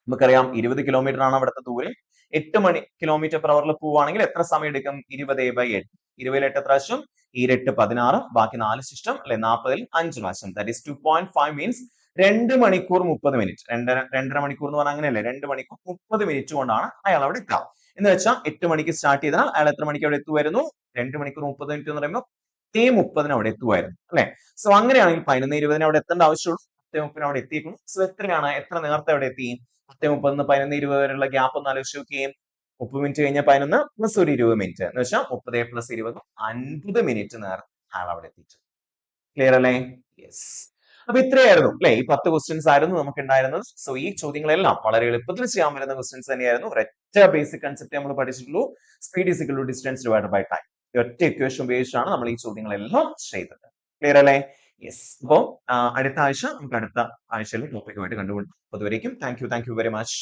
നമുക്കറിയാം 20 കിലോമീറ്റർ ആണ് അവിടുത്തെ ദൂരം. 8 കിലോമീറ്റർ പെർ അവറിൽ പോവുകയാണെങ്കിൽ എത്ര സമയം എടുക്കും? 20/8. 20 എത്ര പ്രാവശ്യം? 8 16, ബാക്കി 4 ശിഷ്ടം അല്ലെ, 40 5 പ്രാവശ്യം. ദാറ്റ് ഈസ് 2.5 മീൻസ് 2 മണിക്കൂർ 30 മിനിറ്റ്. 2.5 മണിക്കൂർ എന്ന് പറഞ്ഞാൽ അങ്ങനെയല്ലേ, 2 മണിക്കൂർ 30 മിനിറ്റ് കൊണ്ടാണ് അയാൾ അവിടെ എത്തുക. എന്ന് വെച്ചാൽ 8 മണിക്ക് സ്റ്റാർട്ട് ചെയ്താൽ അയാൾ എത്ര മണിക്ക് അവിടെ എത്തുമായിരുന്നു? 2 മണിക്കൂർ 30 മിനിറ്റ് എന്ന് പറയുമ്പോൾ 10:30 അവിടെ എത്തുമായിരുന്നു അല്ലെ. സോ അങ്ങനെയാണെങ്കിൽ 11:20 അവിടെ എത്തേണ്ട ആവശ്യമുള്ളൂ, 10:30 അവിടെ എത്തിയിരിക്കുന്നു. സോ എത്രയാണ്, എത്ര നേരത്തെ അവിടെ എത്തി? 10:30 11:20 വരെയുള്ള ഗ്യാപ്പ് ഒന്ന് ആലോചിച്ച് നോക്കിയേ. 30 മിനിറ്റ് കഴിഞ്ഞാൽ 11 പ്ലസ് ഒരു 20 മിനിറ്റ് എന്ന് വെച്ചാൽ 30 + 20 50 മിനിറ്റ് നേരത്തെ അയാൾ അവിടെ എത്തിച്ചു. ക്ലിയർ അല്ലേ? യെസ്. അപ്പൊ ഇത്രയായിരുന്നു അല്ലെ, ഈ 10 ക്വസ്റ്റ്യൻസ് ആയിരുന്നു നമുക്ക് ഉണ്ടായിരുന്നത്. സോ ഈ ചോദ്യങ്ങളെല്ലാം വളരെ എളുപ്പത്തിൽ ചെയ്യാൻ പറ്റുന്ന ക്വസ്റ്റ്യൻസ് തന്നെയായിരുന്നു. ഒരൊറ്റ ബേസിക് കൺസെപ്റ്റ് നമ്മൾ പഠിച്ചിട്ടുള്ളൂ, speed is equal to distance divided by time. ഈ ഒറ്റ ഇക്വേഷൻ ഉപയോഗിച്ചാണ് നമ്മൾ ഈ ചോദ്യങ്ങളെല്ലാം ചെയ്തത്. ക്ലിയർ അല്ലേ? യെസ്. അപ്പോൾ അടുത്ത ആഴ്ച നമുക്ക് അടുത്ത ആഴ്ചയിൽ ടോപ്പിക്കുമായിട്ട് കണ്ടുപിടിക്കും. അതുവരേക്കും താങ്ക് യു വെരി മച്ച്.